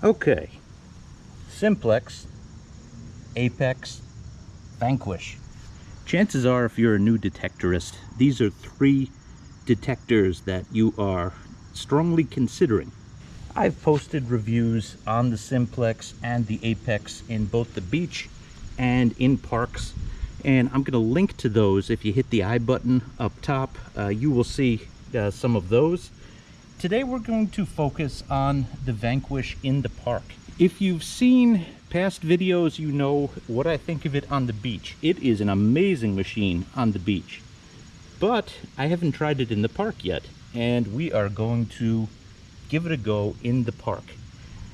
Okay, Simplex, Apex, Vanquish. Chances are, if you're a new detectorist, these are three detectors that you are strongly considering. I've posted reviews on the Simplex and the Apex in both the beach and in parks, and I'm going to link to those. If you hit the I button up top, you will see some of those. Today we're going to focus on the Vanquish in the park. If you've seen past videos, you know what I think of it on the beach. It is an amazing machine on the beach, but I haven't tried it in the park yet, and we are going to give it a go in the park.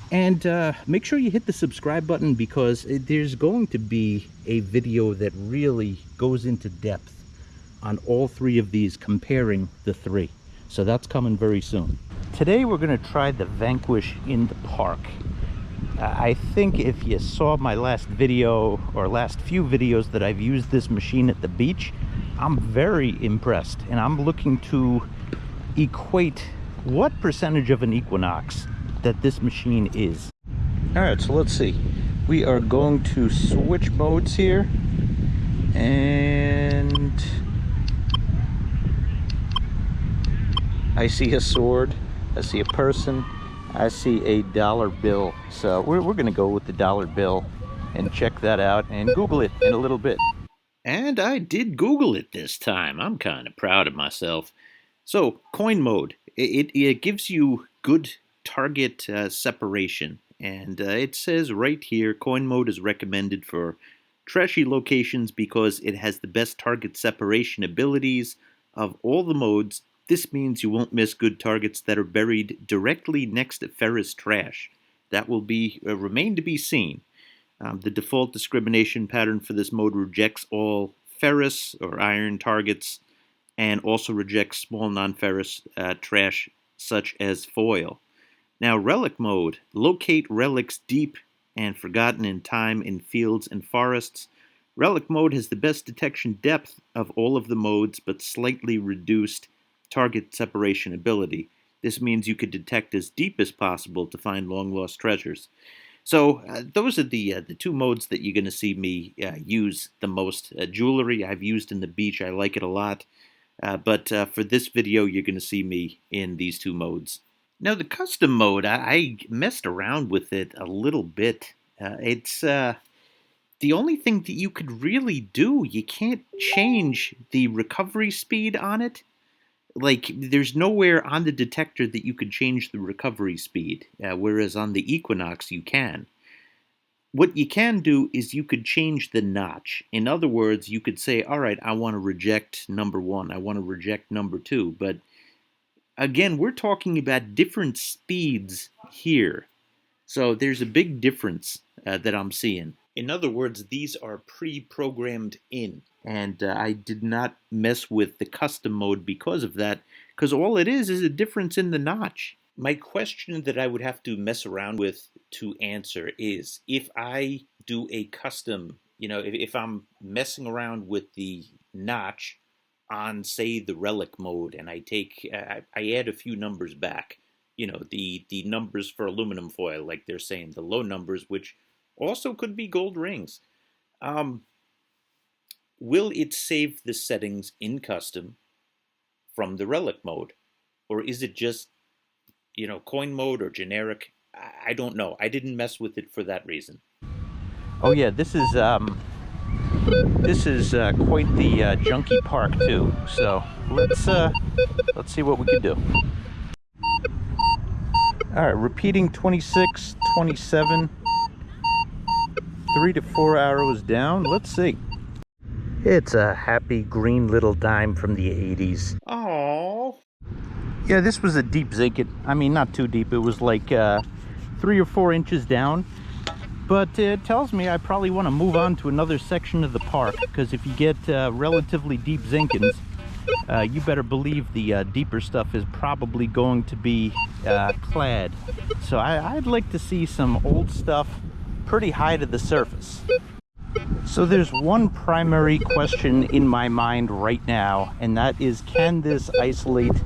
And make sure you hit the subscribe button, because there's going to be a video that really goes into depth on all three of these, comparing the three. So that's coming very soon. Today we're going to try the Vanquish in the park. I think if you saw my last video, or last few videos that I've used this machine at the beach, I'm very impressed, and I'm looking to equate what percentage of an Equinox that this machine is. Alright, so let's see. We are going to switch modes here, and I see a sword, I see a person, I see a dollar bill. So we're going to go with the dollar bill and check that out and Google it in a little bit. And I did Google it this time. I'm kind of proud of myself. So, coin mode. It gives you good target separation. And it says right here, coin mode is recommended for trashy locations because it has the best target separation abilities of all the modes. This means you won't miss good targets that are buried directly next to ferrous trash. That will remain to be seen. The default discrimination pattern for this mode rejects all ferrous or iron targets, and also rejects small non-ferrous trash such as foil. Now, Relic Mode. Locate relics deep and forgotten in time in fields and forests. Relic Mode has the best detection depth of all of the modes, but slightly reduced target separation ability. This means you could detect as deep as possible to find long-lost treasures. So those are the two modes that you're going to see me use the most. Jewelry I've used in the beach. I like it a lot. But for this video, you're going to see me in these two modes. Now, the custom mode, I messed around with it a little bit. It's the only thing that you could really do. You can't change the recovery speed on it. Like, there's nowhere on the detector that you could change the recovery speed, whereas on the Equinox you can. What you can do is you could change the notch. In other words, you could say, all right, I want to reject number 1, I want to reject number 2, but again, we're talking about different speeds here. So there's a big difference that I'm seeing. In other words, these are pre-programmed in. And I did not mess with the custom mode because of that, because all it is a difference in the notch. My question that I would have to mess around with to answer is, if I do a custom, if I'm messing around with the notch on, say, the Relic mode, and I add a few numbers back, the numbers for aluminum foil, like they're saying, the low numbers, which also could be gold rings. Will it save the settings in custom from the Relic mode? Or is it just, coin mode or generic? I don't know. I didn't mess with it for that reason. Oh yeah, this is quite the junky park too. So let's see what we can do. All right, repeating 26, 27, 3 to 4 arrows down. Let's see. It's a happy green little dime from the 80s. Oh. Yeah, this was a deep zinc. I mean, not too deep. It was like 3 or 4 inches down. But it tells me I probably want to move on to another section of the park, because if you get relatively deep zinkins, you better believe the deeper stuff is probably going to be clad. So I'd like to see some old stuff pretty high to the surface. So there's one primary question in my mind right now, and that is, can this isolate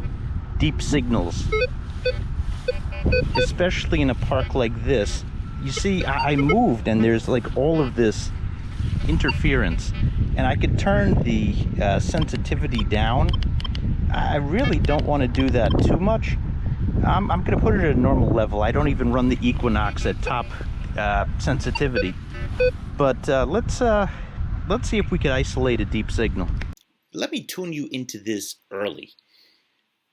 deep signals? especially in a park like this. You see, I moved and there's like all of this interference, and I could turn the sensitivity down. I really don't want to do that too much. I'm going to put it at a normal level. I don't even run the Equinox at top sensitivity. But let's see if we could isolate a deep signal. Let me tune you into this early.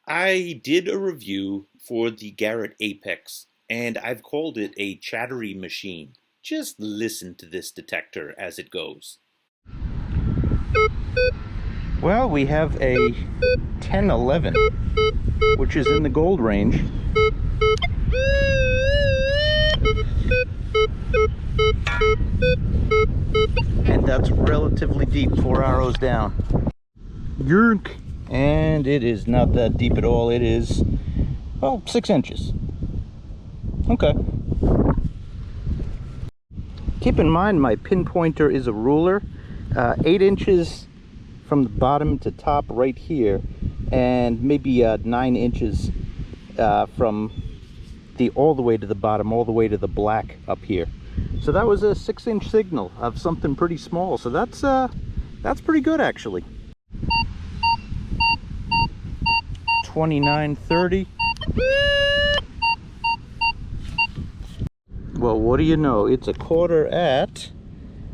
I did a review for the Garrett Apex, and I've called it a chattery machine. Just listen to this detector as it goes. Well, we have a 1011, which is in the gold range. And that's relatively deep, 4 arrows down. Yerk! And it is not that deep at all. It is, well, 6 inches. Okay. Keep in mind, my pinpointer is a ruler, 8 inches from the bottom to top right here, and maybe 9 inches from the all the way to the bottom, all the way to the black up here. So that was a 6-inch signal of something pretty small. So that's pretty good actually. 2930. Well, what do you know? It's a quarter at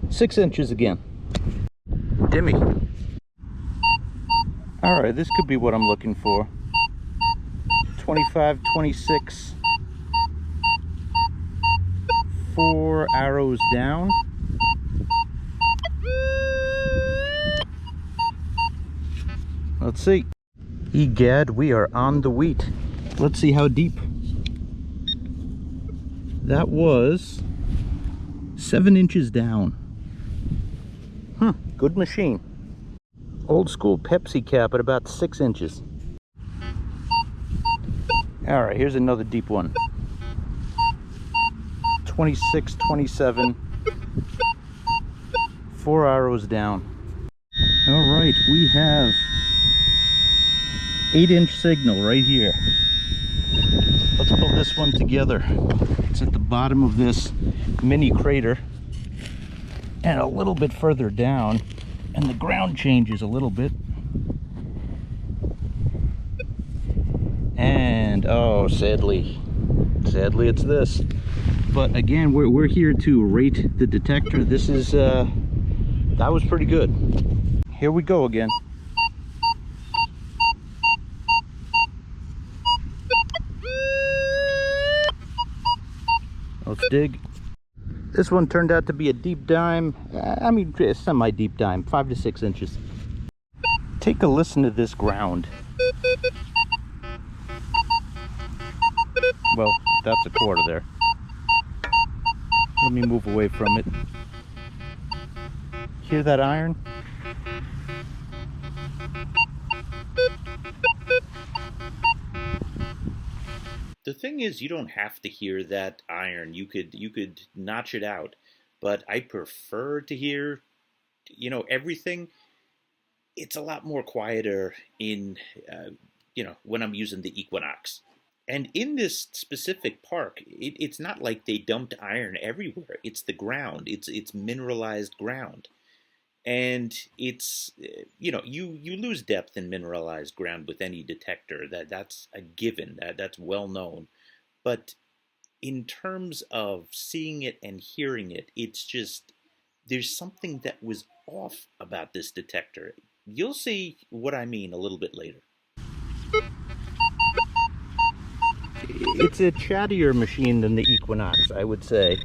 6 inches again. Dimmy. All right, this could be what I'm looking for. 25, 26. 4 arrows down. Let's see. Egad, we are on the wheat. Let's see how deep. That was 7 inches down. Good machine. Old school Pepsi cap at about 6 inches. All right, here's another deep one. 26, 27. 4 arrows down. All right, we have 8-inch signal right here. Let's pull this one together. It's at the bottom of this mini crater and a little bit further down, and the ground changes a little bit. And oh, sadly it's this. But again, we're here to rate the detector. This is that was pretty good. Here we go again. Let's dig. This one turned out to be a deep dime. I mean, semi-deep dime, 5 to 6 inches. Take a listen to this ground. Well, that's a quarter there. Let me move away from it. Hear that iron? The thing is, you don't have to hear that iron. You could notch it out, but I prefer to hear, everything. It's a lot more quieter in, when I'm using the Equinox. And in this specific park, it's not like they dumped iron everywhere. It's the ground. It's mineralized ground, and it's you lose depth in mineralized ground with any detector. That's a given. That's well known. But in terms of seeing it and hearing it, it's just there's something that was off about this detector. You'll see what I mean a little bit later. It's a chattier machine than the Equinox, I would say.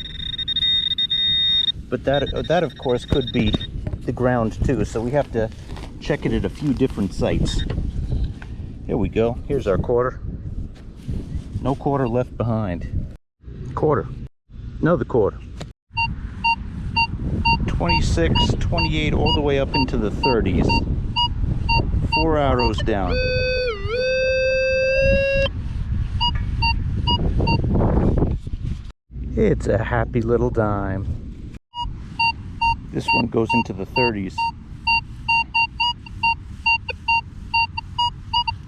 But that of course could be the ground too, so we have to check it at a few different sites. Here we go. Here's our quarter. No quarter left behind. Quarter. Another quarter. 26, 28, all the way up into the 30s. 4 arrows down. It's a happy little dime. This one goes into the 30s.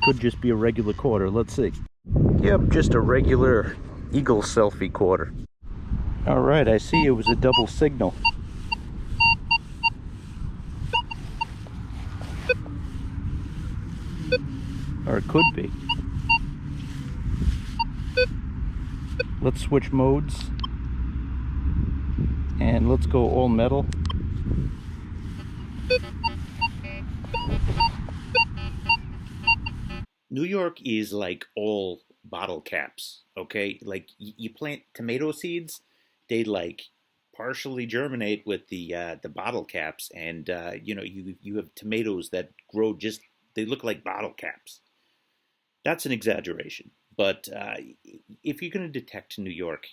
Could just be a regular quarter. Let's see. Yep, just a regular Eagle selfie quarter. Alright, I see it was a double signal. Or it could be. Let's switch modes. And let's go all metal. New York is like all bottle caps, okay? Like you plant tomato seeds, they like partially germinate with the bottle caps, and you have tomatoes that grow just they look like bottle caps. That's an exaggeration, but if you're going to detect New York,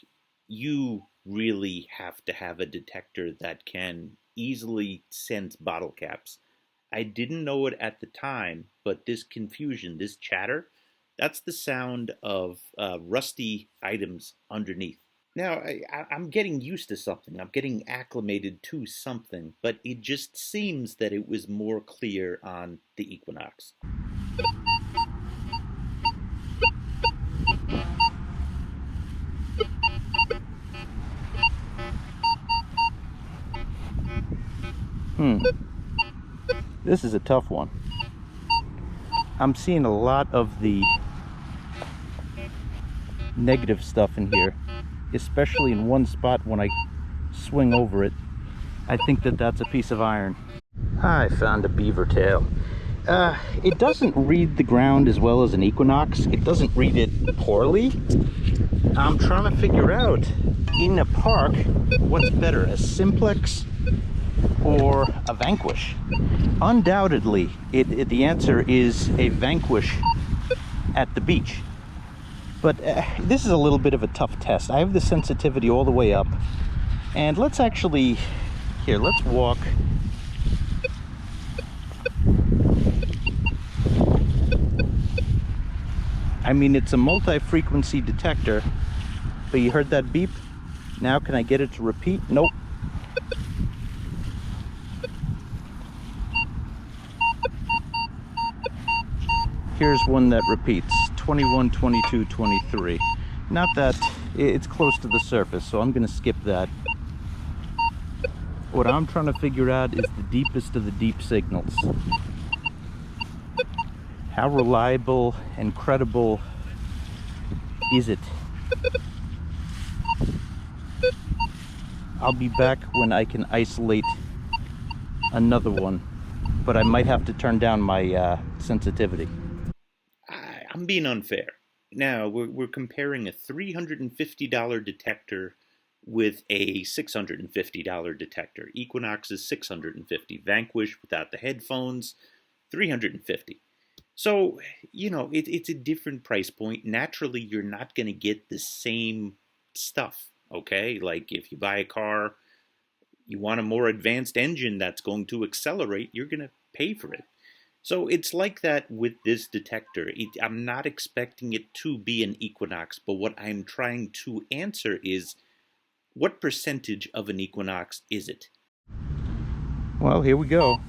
you really have to have a detector that can easily sense bottle caps. I didn't know it at the time, but this confusion, this chatter, that's the sound of rusty items underneath. Now, I'm getting used to something. I'm getting acclimated to something, but it just seems that it was more clear on the Equinox. This is a tough one. I'm seeing a lot of the negative stuff in here, especially in one spot when I swing over it. I think that that's a piece of iron. I found a beaver tail. It doesn't read the ground as well as an Equinox. It doesn't read it poorly. I'm trying to figure out, in a park, what's better, a Simplex or a Vanquish? Undoubtedly, the answer is a Vanquish at the beach. But this is a little bit of a tough test. I have the sensitivity all the way up. And let's actually, here, let's walk. I mean, it's a multi-frequency detector, but you heard that beep? Now can I get it to repeat? Nope. Here's one that repeats, 21, 22, 23. Not that, it's close to the surface, so I'm gonna skip that. What I'm trying to figure out is the deepest of the deep signals. How reliable and credible is it? I'll be back when I can isolate another one, but I might have to turn down my sensitivity. I'm being unfair. Now, we're comparing a $350 detector with a $650 detector. Equinox is $650. Vanquish without the headphones, $350. So, it's a different price point. Naturally, you're not going to get the same stuff, okay? Like if you buy a car, you want a more advanced engine that's going to accelerate, you're going to pay for it. So it's like that with this detector. I'm not expecting it to be an Equinox, but what I'm trying to answer is, what percentage of an Equinox is it? Well, here we go.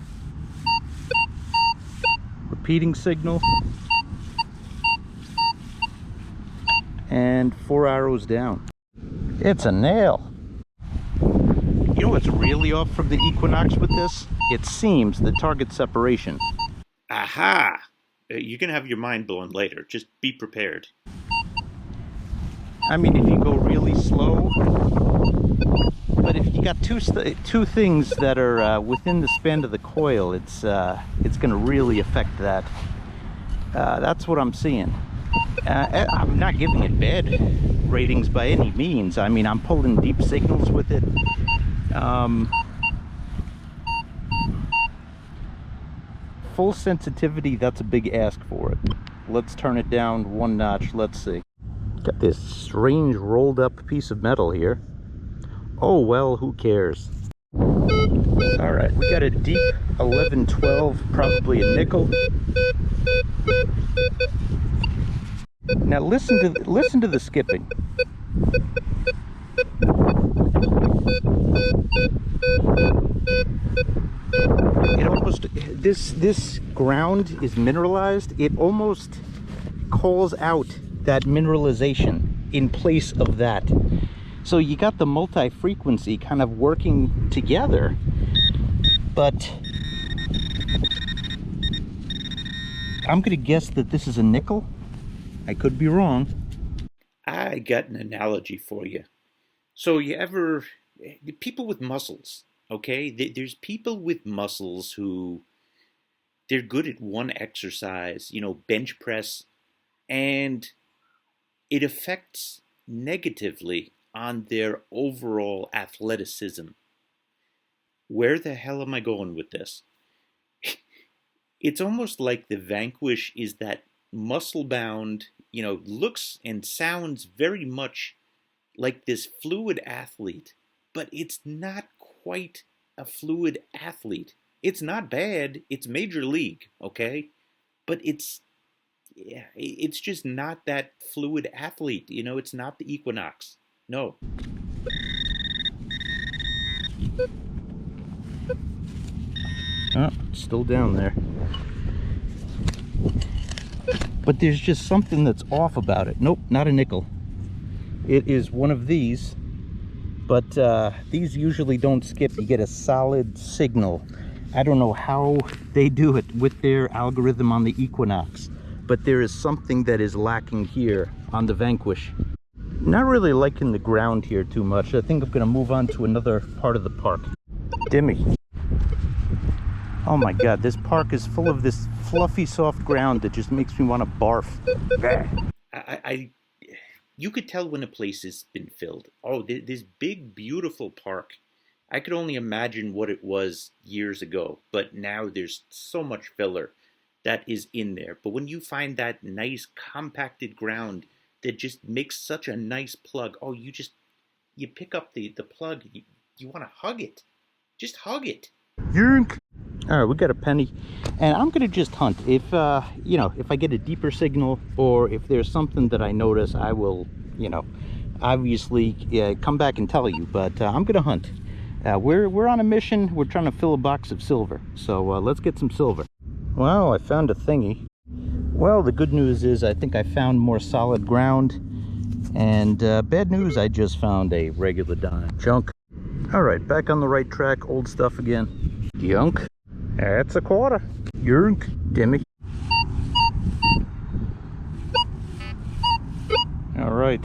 Repeating signal. And 4 arrows down. It's a nail. You know what's really off from the Equinox with this? It seems the target separation. Aha! You're going to have your mind blown later. Just be prepared. I mean, if you go really slow, but if you got two things that are within the span of the coil, it's going to really affect that. That's what I'm seeing. I'm not giving it bad ratings by any means. I mean, I'm pulling deep signals with it. Full sensitivity, that's a big ask for it. Let's turn it down one notch. Let's see. Got this strange rolled up piece of metal here. Oh well, who cares? All right, we got a deep 1112, probably a nickel. Now listen to the skipping. It almost, this ground is mineralized. It almost calls out that mineralization in place of that. So you got the multi-frequency kind of working together, but I'm gonna guess that this is a nickel. I could be wrong. I got an analogy for you. So you ever, people with muscles, okay? There's people with muscles who they're good at one exercise, bench press, and it affects negatively on their overall athleticism. Where the hell am I going with this? It's almost like the Vanquish is that muscle bound, looks and sounds very much like this fluid athlete, but it's not quite a fluid athlete. It's not bad, it's major league, okay? But it's just not that fluid athlete, it's not the Equinox. No. Oh, it's still down there. But there's just something that's off about it. Nope, not a nickel. It is one of these, but these usually don't skip. You get a solid signal. I don't know how they do it with their algorithm on the Equinox, but there is something that is lacking here on the Vanquish. Not really liking the ground here too much. I think I'm gonna move on to another part of the park. Dimmy. Oh my God, this park is full of this fluffy, soft ground that just makes me want to barf. You could tell when a place has been filled. Oh, this big, beautiful park. I could only imagine what it was years ago, but now there's so much filler that is in there. But when you find that nice, compacted ground that just makes such a nice plug, oh, you pick up the plug, you want to hug it. Just hug it. Yerk. All right, we got a penny, and I'm gonna just hunt. If if I get a deeper signal, or if there's something that I notice, I will, obviously come back and tell you. But I'm gonna hunt. We're on a mission. We're trying to fill a box of silver, so let's get some silver. Well, I found a thingy. Well, the good news is I think I found more solid ground, and bad news, I just found a regular dime. Junk. All right, back on the right track. Old stuff again. Junk. That's a quarter. Yerk. Dimmy. All right.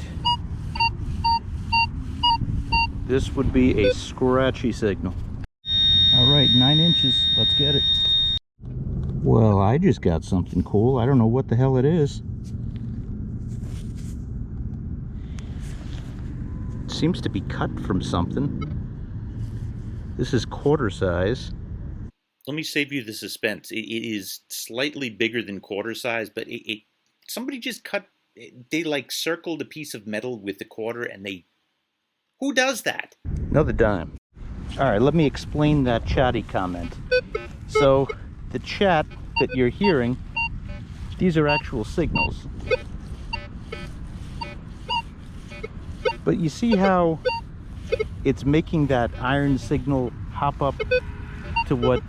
This would be a scratchy signal. All right, 9 inches. Let's get it. Well, I just got something cool. I don't know what the hell it is. It seems to be cut from something. This is quarter size. Let me save you the suspense. It is slightly bigger than quarter size, but somebody just cut. They like circled a piece of metal with the quarter, and who does that? Another dime. All right, let me explain that chatty comment. So the chat that you're hearing, these are actual signals. But you see how it's making that iron signal hop up to what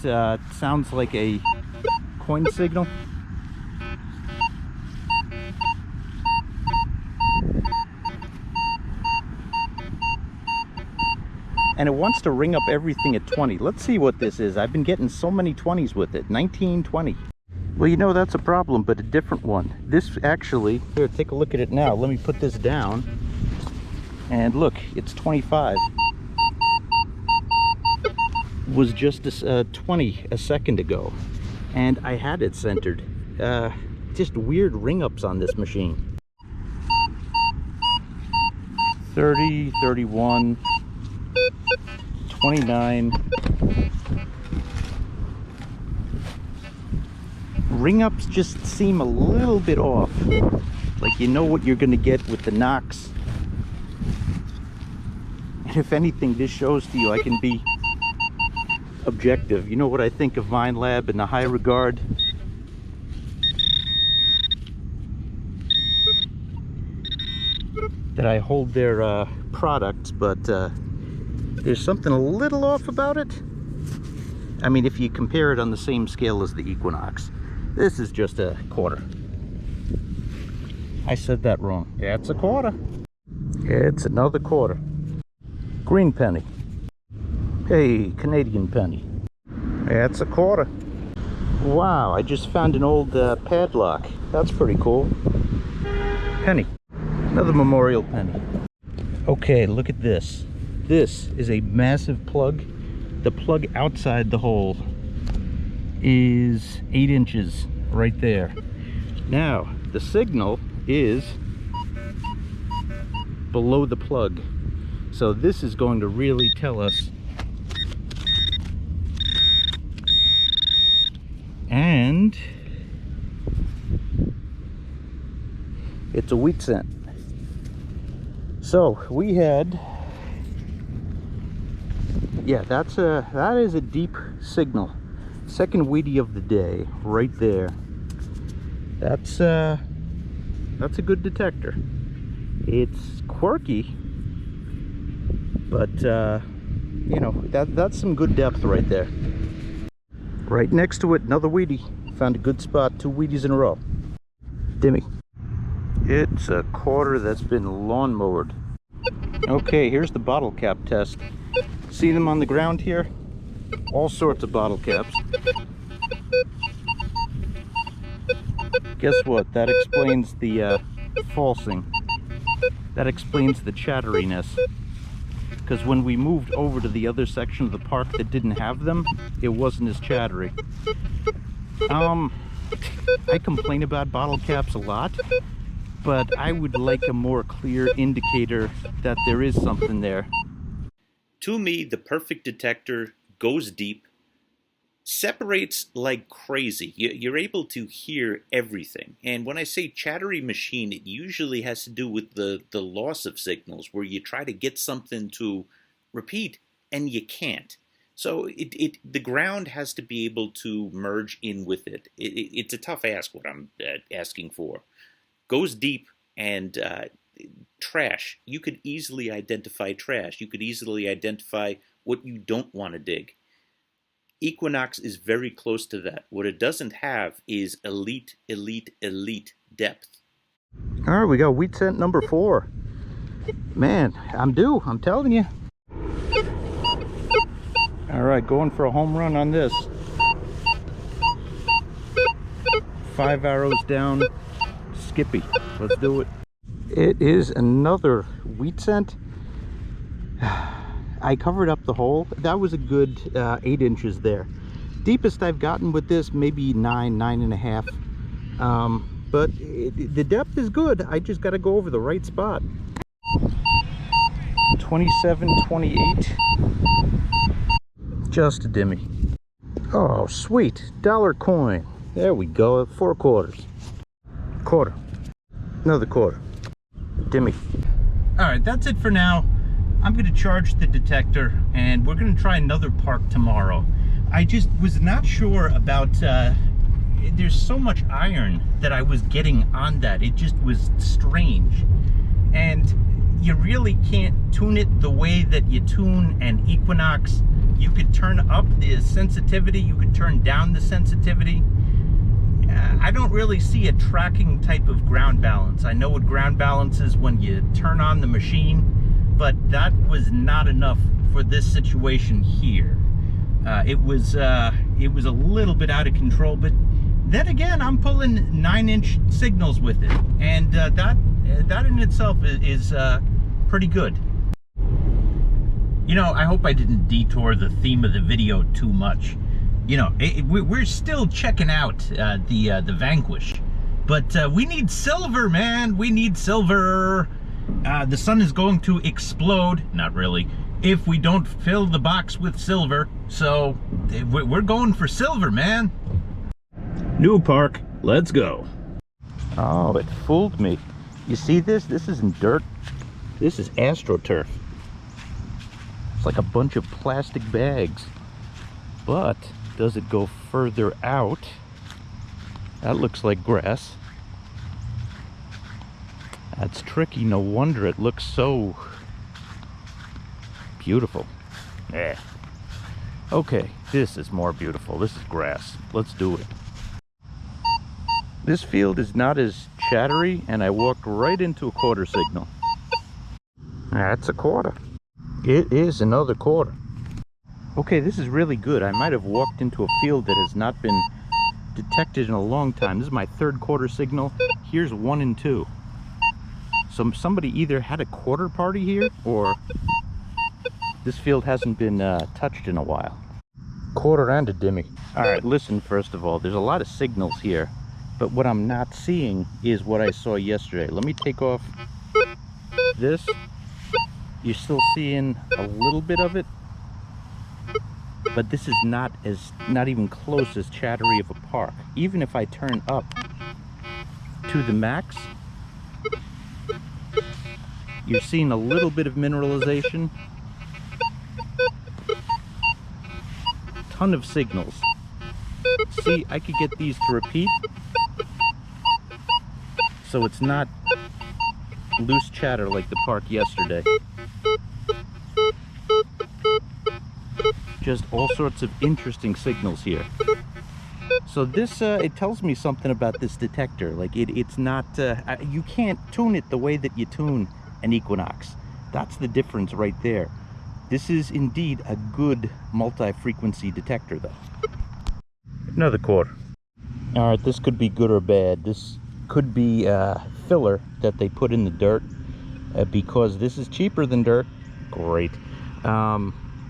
sounds like a coin signal? And it wants to ring up everything at 20. Let's see what this is. I've been getting so many 20s with it. 19, 20. Well, that's a problem, but a different one. This actually, here, take a look at it now. Let me put this down. And look, it's 25. Was just 20 a second ago, and I had it centered. Just weird ring ups on this machine. 30, 31, 29. Ring ups just seem a little bit off, like you know what you're gonna get with the Knox. And if anything, this shows to you I can be objective. You know what I think of Minelab in the high regard? That I hold their products, but there's something a little off about it. I mean, if you compare it on the same scale as the Equinox, this is just a quarter. I said that wrong. Yeah, it's a quarter. It's another quarter. Green penny. Hey, Canadian penny. Yeah, it's a quarter. Wow, I just found an old padlock. That's pretty cool. Penny. Another memorial penny. Okay, look at this. This is a massive plug. The plug outside the hole is 8 inches right there. Now, the signal is below the plug. So this is going to really tell us. And it's a wheat cent. So we had, yeah, that is a deep signal. Second wheatie of the day, right there. That's a good detector. It's quirky, but you know, that's some good depth right there. Right next to it, another wheatie. Found a good spot, 2 wheaties in a row. Dimmy. It's a quarter that's been lawn mowed. Okay, here's the bottle cap test. See them on the ground here? All sorts of bottle caps. Guess what? That explains the falsing. That explains the chatteriness. Because when we moved over to the other section of the park that didn't have them, it wasn't as chattery. I complain about bottle caps a lot, but I would like a more clear indicator that there is something there. To me, the perfect detector goes deep, separates like crazy. You're able to hear everything. And when I say chattery machine, it usually has to do with the loss of signals, where you try to get something to repeat and you can't. So the ground has to be able to merge in with it. It's a tough ask what I'm asking for. Goes deep, and trash. You could easily identify trash. You could easily identify what you don't want to dig. Equinox is very close to that. What it doesn't have is elite, elite, elite depth. All right, we got wheat cent number 4. Man, I'm due, I'm telling you. All right, going for a home run on this. 5 arrows down, Skippy. Let's do it. It is another wheat cent. I covered up the hole. That was a good 8 inches there. Deepest I've gotten with this, maybe 9.5. But the depth is good. I just got to go over the right spot. 27, 28. Just a dimmy. Oh, sweet. Dollar coin. There we go. 4 quarters. Quarter. Another quarter. Dimmy. All right, that's it for now. I'm going to charge the detector, and we're going to try another park tomorrow. I just was not sure about, there's so much iron that I was getting on that. It just was strange. And you really can't tune it the way that you tune an Equinox. You could turn up the sensitivity, you could turn down the sensitivity. I don't really see a tracking type of ground balance. I know what ground balance is when you turn on the machine, but that was not enough for this situation here. It was a little bit out of control, but then again, I'm pulling 9-inch signals with it, and that in itself is pretty good. You know, I hope I didn't detour the theme of the video too much. You know, we're still checking out the Vanquish, but we need silver, man. We need silver. The sun is going to explode, not really, if we don't fill the box with silver. So we're going for silver, man. New park, let's go. Oh, it fooled me. You see this? This isn't dirt. This is AstroTurf. It's like a bunch of plastic bags. But does it go further out? That looks like grass. That's tricky. No wonder it looks so beautiful. Yeah. Okay, this is more beautiful. This is grass. Let's do it. This field is not as chattery, and I walked right into a quarter signal. That's a quarter. It is another quarter. Okay, this is really good. I might have walked into a field that has not been detected in a long time. This is my third quarter signal. Here's 1 and 2. So somebody either had a quarter party here, or this field hasn't been touched in a while. Quarter and a dimmy. All right, listen, first of all, there's a lot of signals here, but what I'm not seeing is what I saw yesterday. Let me take off this. You're still seeing a little bit of it, but this is not even close as chattery of a park. Even if I turn up to the max, you're seeing a little bit of mineralization. Ton of signals. See, I could get these to repeat, so it's not loose chatter like the park yesterday. Just all sorts of interesting signals here. So this, it tells me something about this detector. Like it's not, you can't tune it the way that you tune an Equinox. That's the difference right there. This is indeed a good multi-frequency detector though. Another quarter. All right, this could be good or bad. This could be filler that they put in the dirt because this is cheaper than dirt. Great.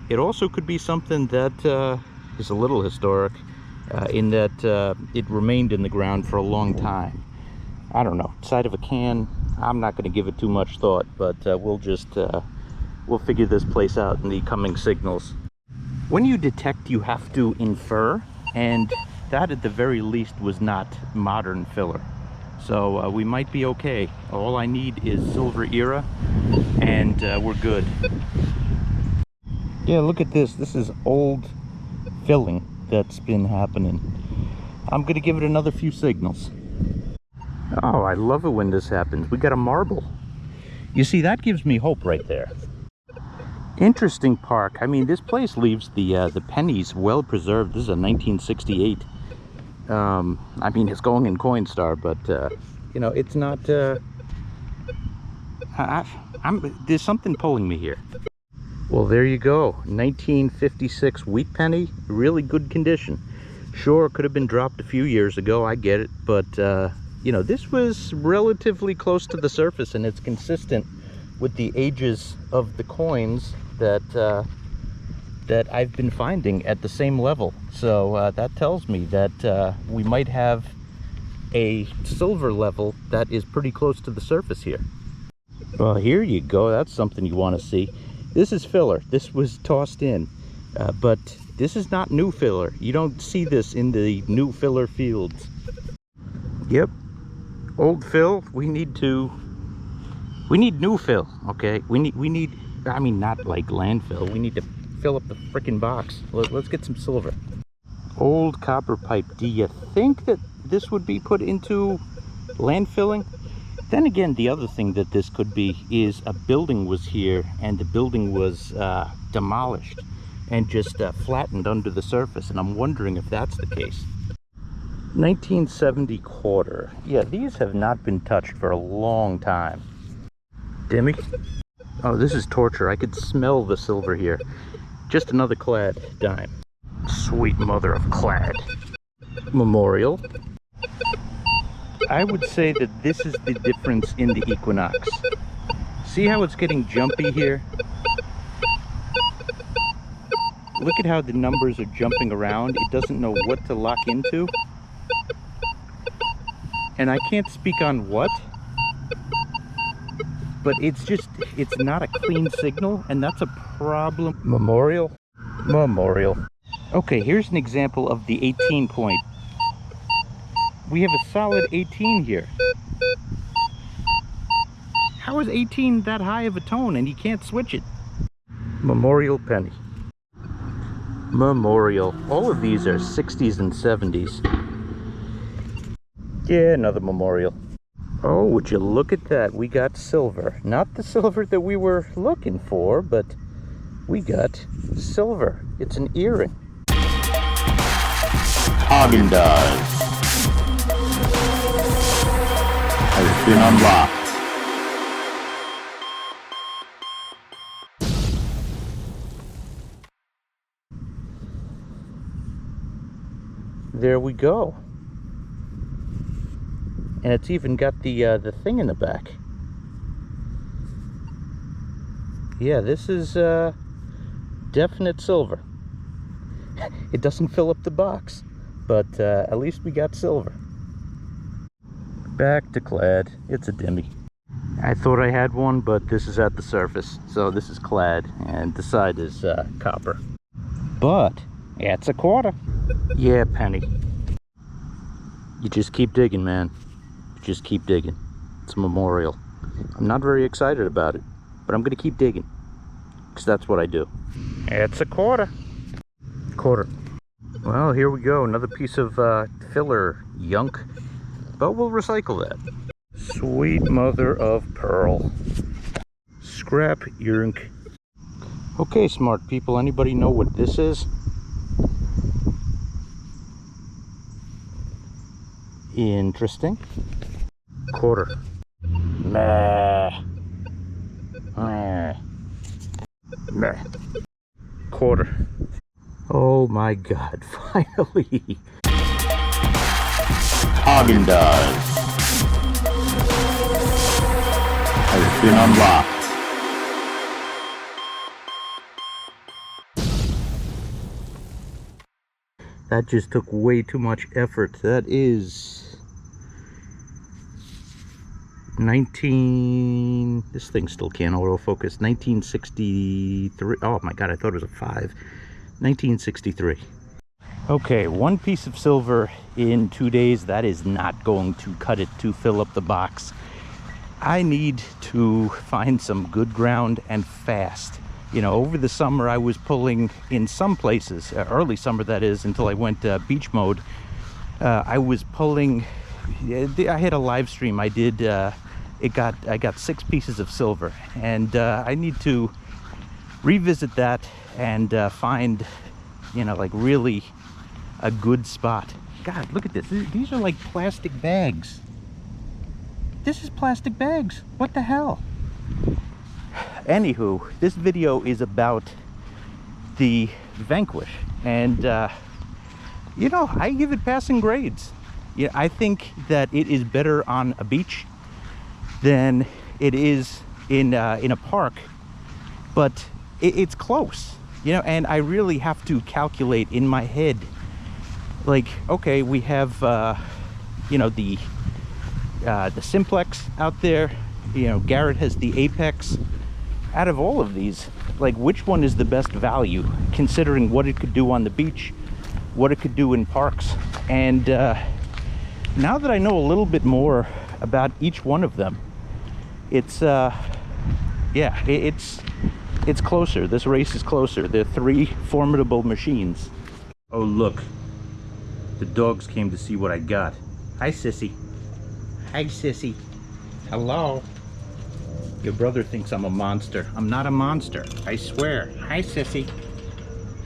It also could be something that is a little historic in that it remained in the ground for a long time. I don't know, side of a can. I'm not going to give it too much thought, but we'll figure this place out in the coming signals. When you detect, you have to infer, and that at the very least was not modern filler. So we might be okay. All I need is silver era, and we're good. Yeah, look at this. This is old filling that's been happening. I'm gonna give it another few signals. Oh, I love it when this happens. We got a marble. You see, that gives me hope right there. Interesting park. I mean, this place leaves the pennies well preserved. This is a 1968. I mean, it's going in Coinstar, but you know, it's not. There's something pulling me here. Well, there you go. 1956 wheat penny, really good condition. Sure, it could have been dropped a few years ago. I get it, but you know, this was relatively close to the surface, and it's consistent with the ages of the coins that that I've been finding at the same level. So that tells me that we might have a silver level that is pretty close to the surface here. Well, here you go. That's something you want to see. This is filler. This was tossed in, but this is not new filler. You don't see this in the new filler fields. Yep, old fill. We need new fill. Okay, we need. I mean, not like landfill. We need to fill up the freaking box. Let's get some silver. Old copper pipe. Do you think that this would be put into landfilling? Then again, the other thing that this could be is a building was here and the building was demolished and just flattened under the surface, and I'm wondering if that's the case. 1970 quarter. Yeah, these have not been touched for a long time. Dimmy? Oh, this is torture. I could smell the silver here. Just another clad dime. Sweet mother of clad. Memorial. I would say that this is the difference in the Equinox. See how it's getting jumpy here? Look at how the numbers are jumping around. It doesn't know what to lock into. And I can't speak on what, but it's not a clean signal, and that's a problem. Memorial. Okay, here's an example of the 18 point. We have a solid 18 here. How is 18 that high of a tone and you can't switch it? Memorial penny. Memorial. All of these are 60s and 70s. Yeah, another memorial. Oh, would you look at that? We got silver. Not the silver that we were looking for, but we got silver. It's an earring. Haagen-Dazs. been unlocked. There we go. And it's even got the thing in the back. Yeah, this is definite silver. It doesn't fill up the box, but at least we got silver. Back to clad. It's a dimmy. I thought I had one, but this is at the surface. So this is clad, and the side is copper. But it's a quarter. Yeah, penny. You just keep digging, man. You just keep digging. It's a memorial. I'm not very excited about it, but I'm gonna keep digging, because that's what I do. It's a quarter. Quarter. Well, here we go. Another piece of filler yunk, but we'll recycle that. Sweet mother of pearl. Scrap ink. Okay, smart people, anybody know what this is? Interesting. Quarter. Meh. Meh. Meh. Quarter. Oh my god, finally. Haagen-Dazs has been unlocked. That just took way too much effort. That is 19... This thing still can't autofocus. 1963. Oh my god, I thought it was a 5. 1963. Okay, one piece of silver in 2 days. That is not going to cut it to fill up the box. I need to find some good ground and fast. You know, over the summer I was pulling in some places, early summer that is, until I went beach mode. I was pulling, I had a live stream I did, I got 6 pieces of silver, and I need to revisit that and find, you know, like really a good spot. God, look at this. These are like plastic bags. This is plastic bags. What the hell? Anywho, this video is about the Vanquish, and you know, I give it passing grades. Yeah, I think that it is better on a beach than it is in a park, but it's close, you know. And I really have to calculate in my head, like, okay, we have you know, the Simplex out there, you know, Garrett has the Apex. Out of all of these, like, which one is the best value, considering what it could do on the beach, what it could do in parks? And now that I know a little bit more about each one of them, it's yeah, it's closer. This race is closer. They're 3 formidable machines. Oh look, the dogs came to see what I got. Hi sissy. Hi sissy. Hello. Your brother thinks I'm a monster. I'm not a monster, I swear. Hi, sissy.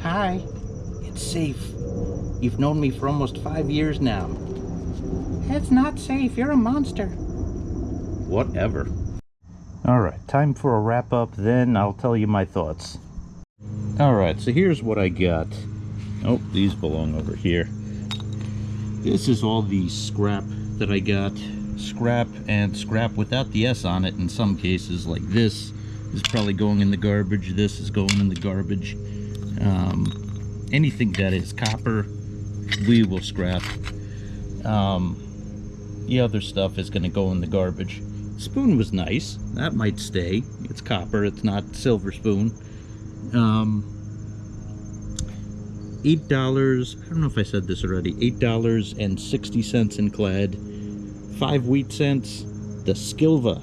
Hi. It's safe. You've known me for almost 5 years now. It's not safe. You're a monster. Whatever. Alright, time for a wrap up, then I'll tell you my thoughts. Alright, so here's what I got. Oh, these belong over here. This is all the scrap that I got. Scrap and scrap without the S on it in some cases. Like this is probably going in the garbage. This is going in the garbage. Anything that is copper, we will scrap. The other stuff is going to go in the garbage. Spoon was nice. That might stay. It's copper. It's not silver spoon. $8. I don't know if I said this already. $8.60 in clad. 5 wheat cents. The Skilva,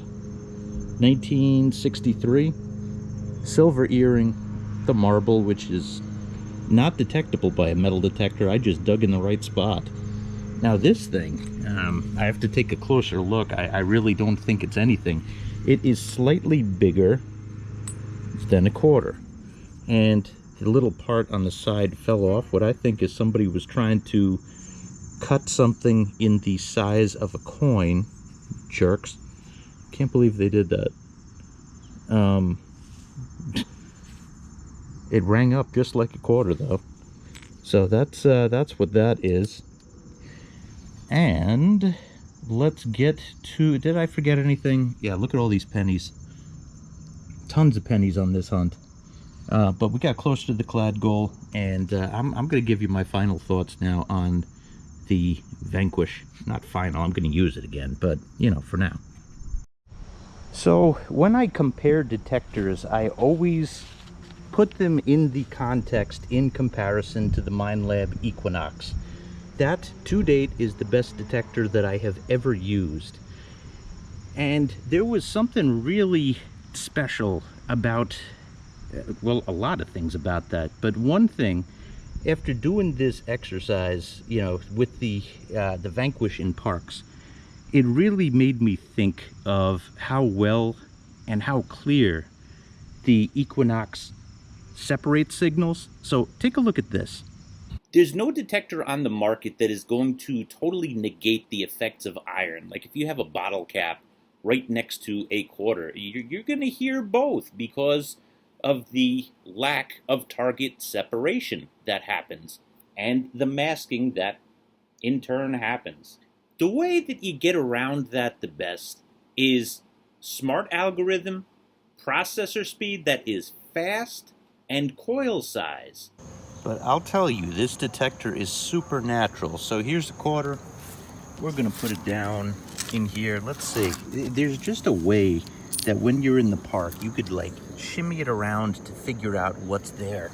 1963. Silver earring. The marble, which is not detectable by a metal detector. I just dug in the right spot. Now this thing, I have to take a closer look. I really don't think it's anything. It is slightly bigger than a quarter. And the little part on the side fell off. What I think is somebody was trying to cut something in the size of a coin, jerks, Can't believe they did that. Um, it rang up just like a quarter, though. So that's what that is. And let's get to... Did I forget anything? Yeah, look at all these pennies. Tons of pennies on this hunt. But we got close to the clad goal, and I'm going to give you my final thoughts now on the Vanquish. Not final, I'm going to use it again, but, you know, for now. So, when I compare detectors, I always put them in the context in comparison to the Minelab Equinox. That, to date, is the best detector that I have ever used. And there was something really special about, well, a lot of things about that. But one thing, after doing this exercise, you know, with the Vanquish in parks, it really made me think of how well and how clear the Equinox separates signals. So take a look at this. There's no detector on the market that is going to totally negate the effects of iron. Like if you have a bottle cap right next to a quarter, you're going to hear both because of the lack of target separation that happens and the masking that in turn happens. The way that you get around that the best is smart algorithm, processor speed that is fast, and coil size. But I'll tell you, this detector is supernatural. So here's the quarter. We're gonna put it down in here. Let's see. There's just a way that when you're in the park, you could like shimmy it around to figure out what's there.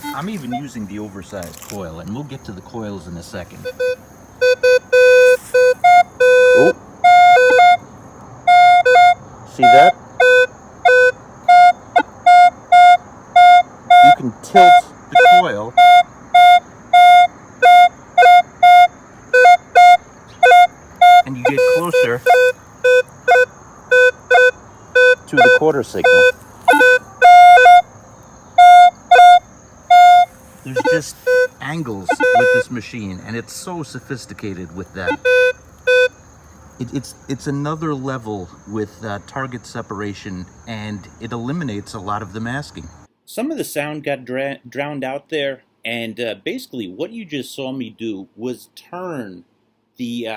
I'm even using the oversized coil, and we'll get to the coils in a second. Oh, see that? You can tilt the coil and you get closer to the quarter signal. There's just angles with this machine, and it's so sophisticated with that. It's another level with target separation, and it eliminates a lot of the masking. Some of the sound got drowned out there, and basically what you just saw me do was turn the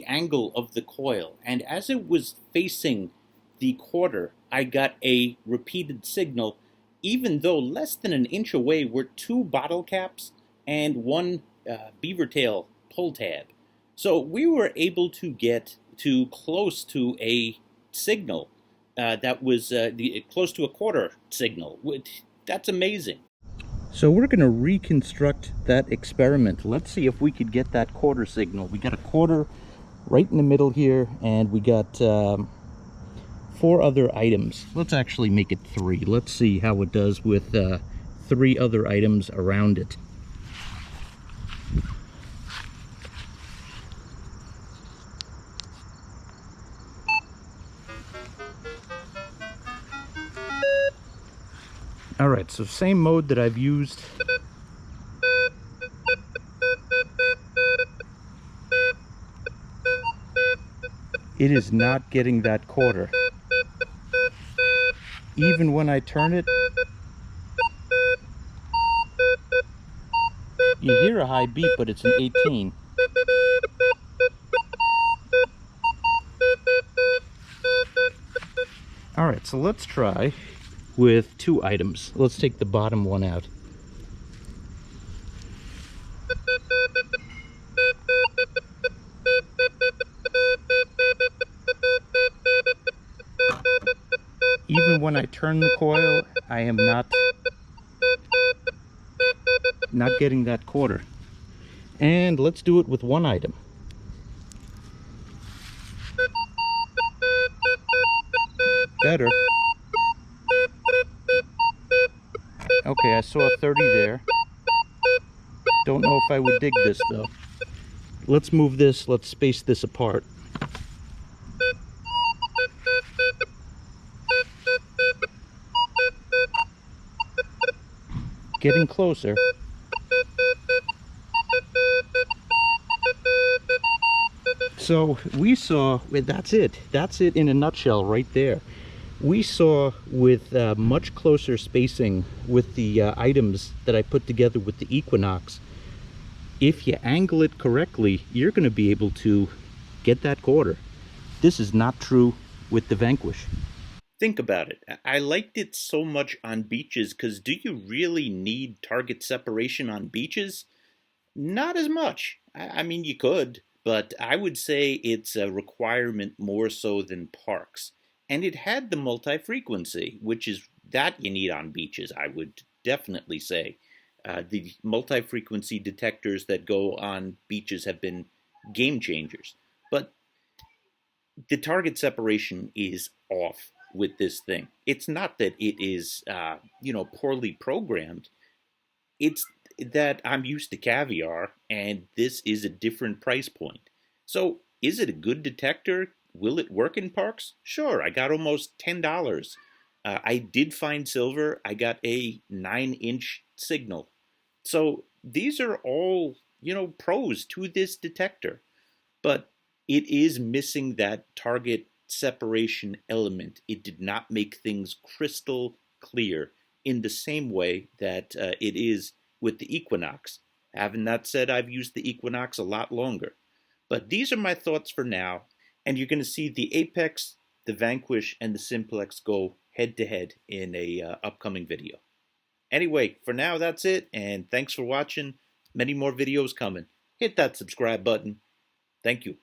angle of the coil, and as it was facing the quarter, I got a repeated signal, even though less than an inch away were two bottle caps and one beaver tail pull tab. So we were able to get to close to a signal that was close to a quarter signal. That's amazing. So we're going to reconstruct that experiment. Let's see if we could get that quarter signal. We got a quarter right in the middle here, and we got 4 other items. Let's actually make it 3. Let's see how it does with 3 other items around it. Alright, so same mode that I've used. It is not getting that quarter. Even when I turn it, you hear a high beat, but it's an 18. Alright, so let's try with 2 items. Let's take the bottom one out. Even when I turn the coil, I am not getting that quarter. And let's do it with 1 item. Better. Okay, I saw a 30 there. Don't know if I would dig this though. Let's move this, let's space this apart. Getting closer. So we saw, well, that's it in a nutshell right there. We saw with much closer spacing with the items that I put together with the Equinox, if you angle it correctly, you're going to be able to get that quarter. This is not true with the Vanquish. Think about it. I liked it so much on beaches because do you really need target separation on beaches? Not as much. I mean, you could, but I would say it's a requirement more so than parks. And it had the multi frequency, which is that you need on beaches, I would definitely say. The multi frequency detectors that go on beaches have been game changers. But the target separation is off with this thing. It's not that it is, poorly programmed. It's that I'm used to caviar, and this is a different price point. So, is it a good detector? Will it work in parks? Sure, I got almost $10. I did find silver. I got a 9-inch signal. So, these are all, pros to this detector. But it is missing that target separation element. It did not make things crystal clear in the same way that it is with the Equinox. Having that said, I've used the Equinox a lot longer. But these are my thoughts for now, and you're going to see the Apex, the Vanquish, and the Simplex go head to head in a upcoming video. Anyway, for now that's it, and thanks for watching. Many more videos coming. Hit that subscribe button. Thank you.